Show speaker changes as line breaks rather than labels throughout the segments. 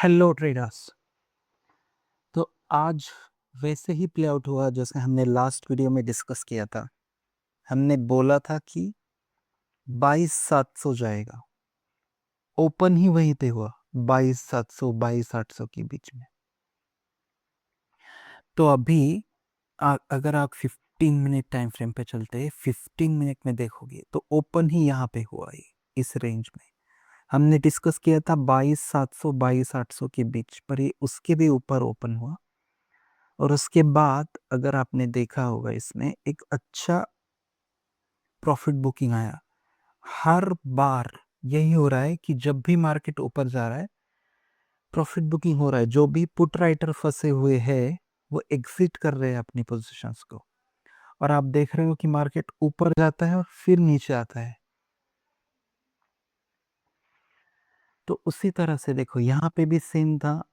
Hello traders. तो आज वैसे ही प्ले आउट हुआ जैसे हमने लास्ट वीडियो में डिस्कस किया था। हमने बोला था कि 22,700 जाएगा। ओपन ही वहीं पे हुआ 22,700 22,800 के बीच में। तो अभी अगर आप 15 मिनट टाइम फ्रेम पे चलते 15 मिनट में देखोगे तो ओपन ही यहाँ पे हुआ है इस रेंज में। हमने डिस्कस किया था 22,700 22,800 के बीच पर, ये उसके भी ऊपर ओपन हुआ। और उसके बाद अगर आपने देखा होगा इसमें एक अच्छा प्रॉफिट बुकिंग आया। हर बार यही हो रहा है कि जब भी मार्केट ऊपर जा रहा है प्रॉफिट बुकिंग हो रहा है। जो भी पुट राइटर फंसे हुए हैं वो एग्जिट कर रहे हैं अपनी पोजीशंस को। और आप देख रहे हो कि मार्केट ऊपर जाता है और फिर नीचे आता है। तो उसी तरह से देखो यहाँ पे भी सेम था,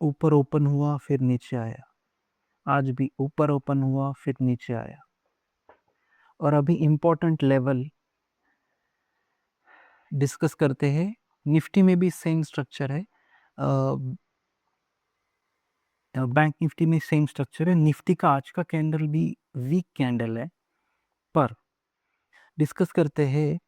ऊपर ओपन हुआ फिर नीचे आया। आज भी ऊपर ओपन हुआ फिर नीचे आया। और अभी इंपॉर्टेंट लेवल डिस्कस करते हैं। निफ्टी में भी सेम स्ट्रक्चर है, बैंक निफ्टी में सेम स्ट्रक्चर है। निफ्टी का आज का कैंडल भी वीक कैंडल है, पर डिस्कस करते हैं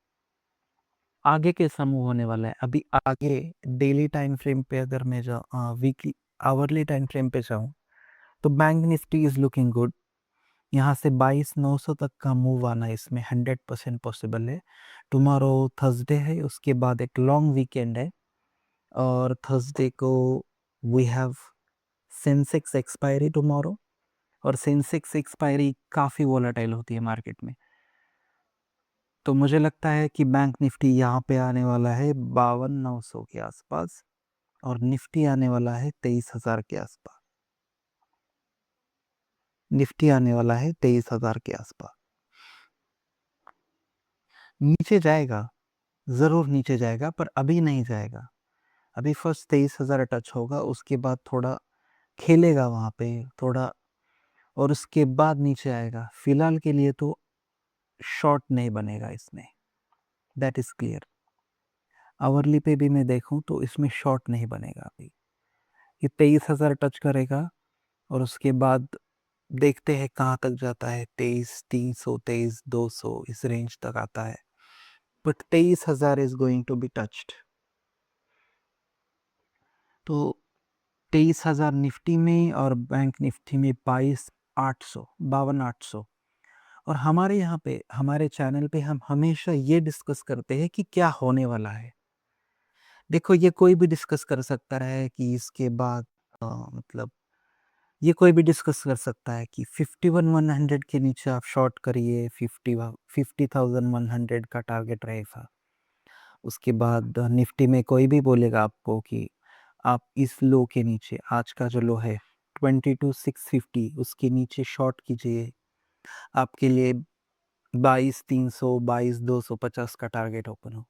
आगे कैसा मूव होने वाला है। अभी आगे डेली टाइम फ्रेम पे अगर मैं जाऊँ, वीकली आवरली टाइम फ्रेम पे जाऊँ तो bank Nifty is looking good. यहाँ से 22,900 तक का मूव आना इसमें 100% पॉसिबल है। टुमारो थर्सडे है, उसके बाद एक लॉन्ग वीकेंड है और थर्सडे को we have Sensex expiry tomorrow. और सेंसेक्स एक्सपायरी काफ़ी वोलेटाइल होती है मार्केट में। तो मुझे लगता है कि बैंक निफ्टी यहाँ पे आने वाला है 52,900 के आसपास और निफ्टी आने वाला है 23,000 के आसपास। निफ्टी आने वाला है 23,000 के आसपास। नीचे जाएगा, ज़रूर नीचे जाएगा, पर अभी नहीं जाएगा। अभी फर्स्ट 23,000 टच होगा, उसके बाद थोड़ा खेलेगा वहाँ पे थोड़ा, और उसके बाद नीचे आएगा। फिलहाल के लिए तो शॉर्ट नहीं बनेगा इसमें, दैट इज क्लियर। आवरली पे भी मैं देखूं तो इसमें शॉर्ट नहीं बनेगा। अभी ये 23,000 टच करेगा और उसके बाद देखते हैं कहाँ तक जाता है। 23,300 23,200 इस रेंज तक आता है, but 23,000 is going to be touched. तो 23,000 निफ्टी में और बैंक निफ्टी में 22,800 52,800। और हमारे यहाँ पे हमारे चैनल पे हम हमेशा ये डिस्कस करते हैं कि क्या होने वाला है। देखो ये कोई भी डिस्कस कर सकता है कि इसके बाद मतलब ये कोई भी डिस्कस कर सकता है कि 51,100 के नीचे आप शॉर्ट करिए, 50,100 का टारगेट रहेगा। उसके बाद निफ्टी में कोई भी बोलेगा आपको कि आप इस लो के नीचे, आज का जो लो है 22,650, उसके नीचे शॉर्ट कीजिए, आपके लिए 22,300 22,250 का टारगेट ओपन हो।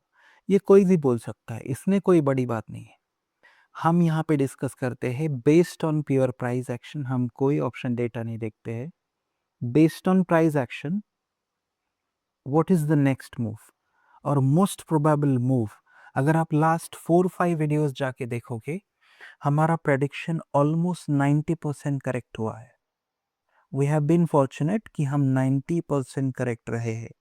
ये कोई भी बोल सकता है, इसमें कोई बड़ी बात नहीं है। हम यहाँ पे डिस्कस करते हैं based on pure price action. हम कोई ऑप्शन डेटा नहीं देखते हैं। Based on price action what is the next move और मोस्ट प्रोबेबल मूव। अगर आप लास्ट 4-5 वीडियोस जाके देखोगे, हमारा प्रेडिक्शन ऑलमोस्ट 90% करेक्ट हुआ है। वी हैव बीन फॉर्चुनेट कि हम 90% करेक्ट रहे हैं।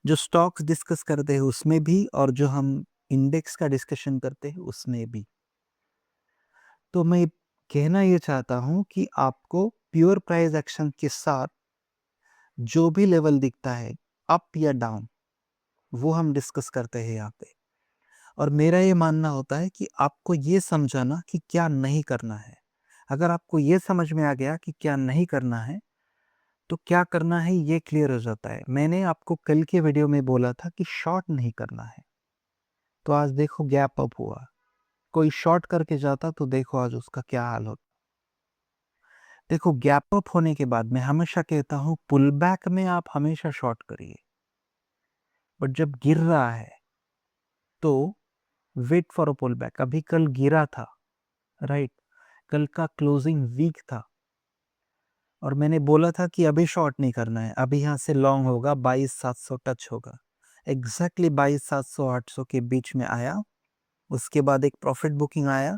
जो स्टॉक्स डिस्कस करते हैं उसमें भी और जो हम इंडेक्स का डिस्कशन करते हैं उसमें भी। तो मैं कहना ये चाहता हूँ कि आपको प्योर प्राइस एक्शन के साथ जो भी लेवल दिखता है अप या डाउन, वो हम डिस्कस करते हैं यहाँ पे। और मेरा ये मानना होता है कि आपको ये समझाना कि क्या नहीं करना है। अगर आपको ये समझ में आ गया कि क्या नहीं करना है तो क्या करना है ये क्लियर हो जाता है। मैंने आपको कल के वीडियो में बोला था कि शॉर्ट नहीं करना है, तो आज देखो गैप अप हुआ। कोई शॉर्ट करके जाता तो देखो आज उसका क्या हाल होता। देखो गैप अप होने के बाद मैं हमेशा कहता हूँ पुल बैक में आप हमेशा शॉर्ट करिए, बट जब गिर रहा है तो wait for a pull back. अभी कल गिरा था, राइट, कल का क्लोजिंग वीक था और मैंने बोला था कि अभी शॉर्ट नहीं करना है, अभी यहाँ से लॉन्ग होगा 22,700 टच होगा। एग्जैक्टली 22,700 800 के बीच में आया उसके बाद एक प्रॉफिट बुकिंग आया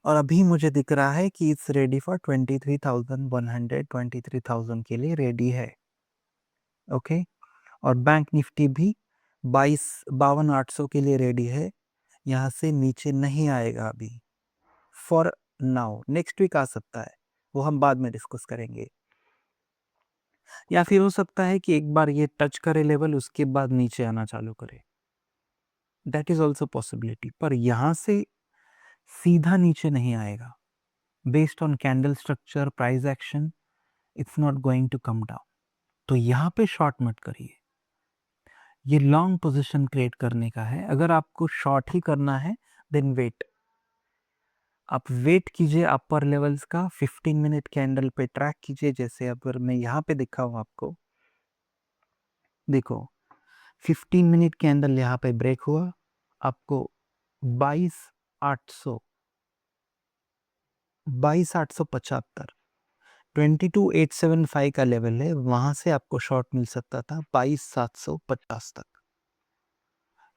और अभी मुझे दिख रहा है कि इट्स रेडी फॉर 23,100, 23,000 के लिए रेडी है। ओके, और बैंक निफ्टी भी 52,800 के लिए रेडी है, यहाँ से नीचे नहीं आएगा अभी फॉर नाउ। नेक्स्ट वीक आ सकता है, वो हम बाद में डिस्कस करेंगे, या फिर हो सकता है कि एक बार ये टच करे लेवल, उसके बाद नीचे आना चालू करे, दैट इज ऑल्सो पॉसिबिलिटी। पर यहाँ से सीधा नीचे नहीं आएगा, based on candle structure, price action, it's not going to come down. तो यहाँ पे शॉर्ट मत करिए, ये लॉन्ग पोजीशन क्रिएट करने का है। अगर आपको शॉर्ट ही करना है देन वेट, आप वेट कीजिए अपर लेवल्स का, 15 मिनट कैंडल पे ट्रैक कीजिए। जैसे अगर मैं यहाँ पे दिखाऊं आपको, देखो 15 मिनट कैंडल यहाँ पे ब्रेक हुआ, आपको 22,800, 22,875, 22,875 का लेवल है, वहां से आपको शॉर्ट मिल सकता था 22,750 तक,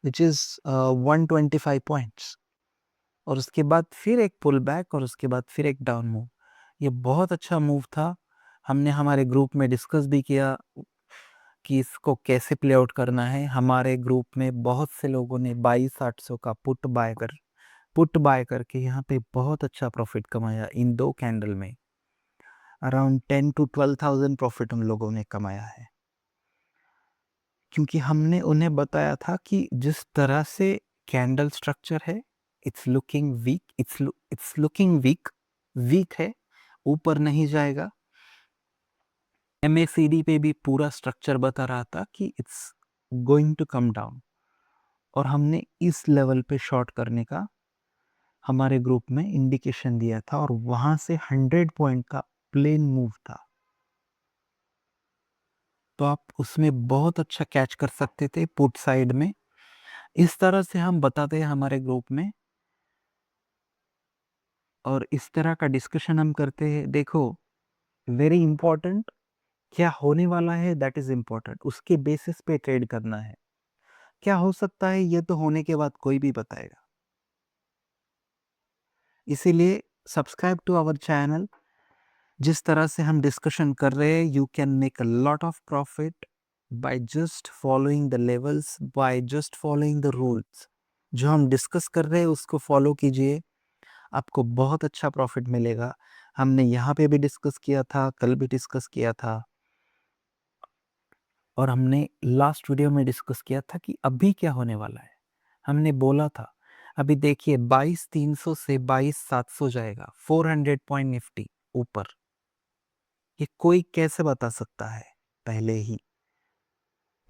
विच इज 125 पॉइंट्स। और उसके बाद फिर एक पुल बैक और उसके बाद फिर एक डाउन मूव। ये बहुत अच्छा मूव था, हमने हमारे ग्रुप में डिस्कस भी किया कि इसको कैसे प्ले आउट करना है। हमारे ग्रुप में बहुत से लोगों ने 22,800 का पुट बाय करके यहाँ पे बहुत अच्छा प्रॉफिट कमाया। इन 2 कैंडल में अराउंड 10 to 12,000 प्रॉफिट हम लोगों ने कमाया है, क्योंकि हमने उन्हें बताया था कि जिस तरह से कैंडल स्ट्रक्चर है, it's looking weak, it's looking weak है, ऊपर नहीं जाएगा। MACD पे भी पूरा स्ट्रक्चर बता रहा था कि it's going to come down, और हमने इस लेवल पे शॉर्ट करने का हमारे ग्रुप में इंडिकेशन दिया था, और वहां से 100 पॉइंट का प्लेन मूव था, तो आप उसमें बहुत अच्छा कैच कर सकते थे पुट साइड में। इस तरह से हम बताते हैं हमारे ग्रुप में, और इस तरह का डिस्कशन हम करते हैं। देखो, वेरी इंपॉर्टेंट, क्या होने वाला है दैट इज इंपॉर्टेंट, उसके बेसिस पे ट्रेड करना है। क्या हो सकता है ये तो होने के बाद कोई भी बताएगा, इसीलिए सब्सक्राइब टू आवर चैनल। जिस तरह से हम डिस्कशन कर रहे हैं, you can make a lot of profit by just following the levels, by just following the rules. जो हम डिस्कस कर रहे हैं उसको फॉलो कीजिए, आपको बहुत अच्छा प्रॉफिट मिलेगा। हमने यहाँ पे भी डिस्कस किया था, कल भी डिस्कस किया था, और हमने लास्ट वीडियो में डिस्कस किया था कि अभी क्या होने वाला है। हमने बोला था, अभी देखिए 22,300 से 22,700 जाएगा, 400 पॉइंट निफ्टी ऊपर। ये कोई कैसे बता सकता है पहले ही,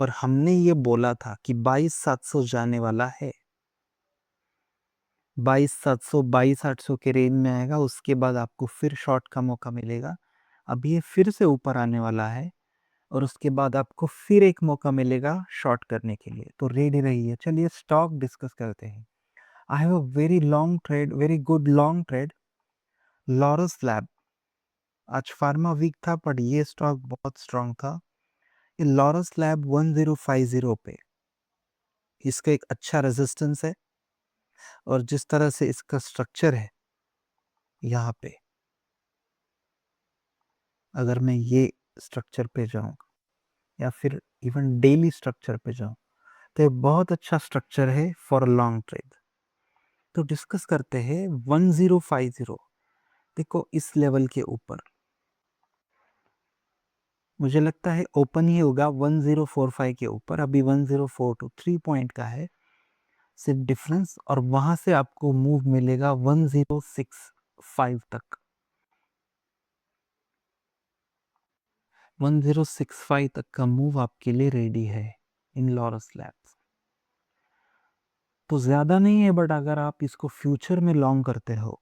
पर हमने ये बोला था कि 22,700 जाने वाला है, 22,700 22,800 के रेंज में आएगा, उसके बाद आपको फिर शॉर्ट का मौका मिलेगा। अब ये फिर से ऊपर आने वाला है, और उसके बाद आपको फिर एक मौका मिलेगा शॉर्ट करने के लिए, तो रेडी रहिए। चलिए स्टॉक डिस्कस करते हैं। I have a very long trade, very good long trade, Laurus lab. आज फार्मा वीक था, पर ये स्टॉक बहुत स्ट्रांग था। ये लॉरस लैब 1050 पे, इसका एक अच्छा रेजिस्टेंस है, और जिस तरह से इसका स्ट्रक्चर है यहाँ पे, अगर मैं ये स्ट्रक्चर पे जाऊं या फिर इवन डेली स्ट्रक्चर पे जाऊं, तो ये बहुत अच्छा स्ट्रक्चर है फॉर लॉन्ग ट्रेड। तो डिस्कस करते हैं 1050। देखो इस लेवल के ऊपर मुझे लगता है ओपन ही होगा 1045 के ऊपर, अभी 1042, 3 पॉइंट का है सिर्फ डिफरेंस, और वहां से आपको मूव मिलेगा 1065 तक। 1065 तक का मूव आपके लिए रेडी है इन लॉरस लैब्स। तो ज्यादा नहीं है, बट अगर आप इसको फ्यूचर में लॉन्ग करते हो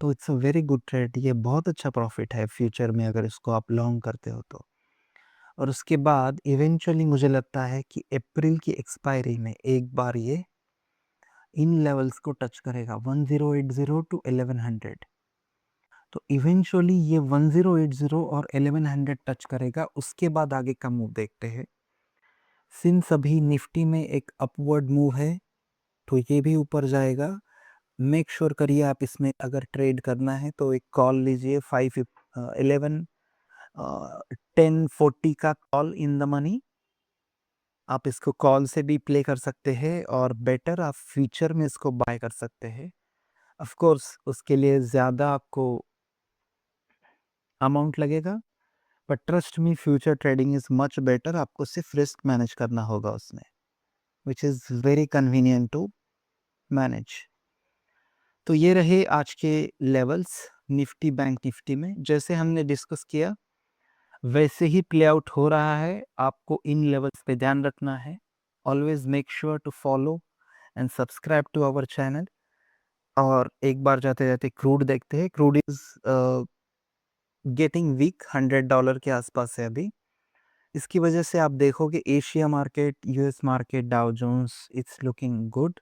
तो it's a very good trade. ये बहुत अच्छा प्रॉफिट है फ्यूचर में अगर इसको आप लॉन्ग करते हो तो। और उसके बाद इवेंचुअली मुझे लगता है कि अप्रैल की एक्सपायरी में एक बार ये इन लेवल्स को टच करेगा, 1080 टू 1100। तो इवेंचुअली ये 1080 और 1100 टच करेगा, उसके बाद आगे का मूव देखते हैं। सिंस अभी निफ्टी में एक अपवर्ड मूव है, तो ये भी ऊपर जाएगा। मेक श्योर करिए आप इसमें अगर ट्रेड करना है तो एक कॉल लीजिए 10:40 का कॉल इन द मनी। आप इसको कॉल से भी प्ले कर सकते हैं और बेटर आप फ्यूचर में इसको बाय कर सकते हैं। ऑफ कोर्स उसके लिए ज़्यादा आपको अमाउंट लगेगा, but trust me future trading is much better. आपको सिर्फ रिस्क मैनेज करना होगा उसमें, which is very convenient to manage. तो ये रहे आज के लेवल्स निफ्टी बैंक निफ्टी में। जैसे हमने डिस्कस किया वैसे ही प्ले आउट हो रहा है। आपको इन लेवल्स पे ध्यान रखना है। Always make sure to follow and subscribe to our channel. और एक बार जाते जाते क्रूड देखते हैं। क्रूड इज गेटिंग वीक, $100 के आसपास है अभी। इसकी वजह से आप देखोगे Asia market, US market, Dow Jones it's looking good.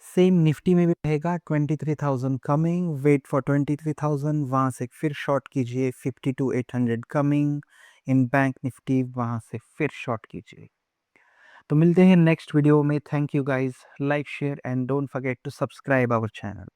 Same Nifty में भी रहेगा 23,000 कमिंग, वेट फॉर 23,000, वहाँ से फिर शॉर्ट कीजिए 52,800 कमिंग। इन बैंक निफ्टी वहाँ से फिर शॉर्ट कीजिए। तो मिलते हैं नेक्स्ट वीडियो में। Thank you guys, like share and don't forget to subscribe our channel.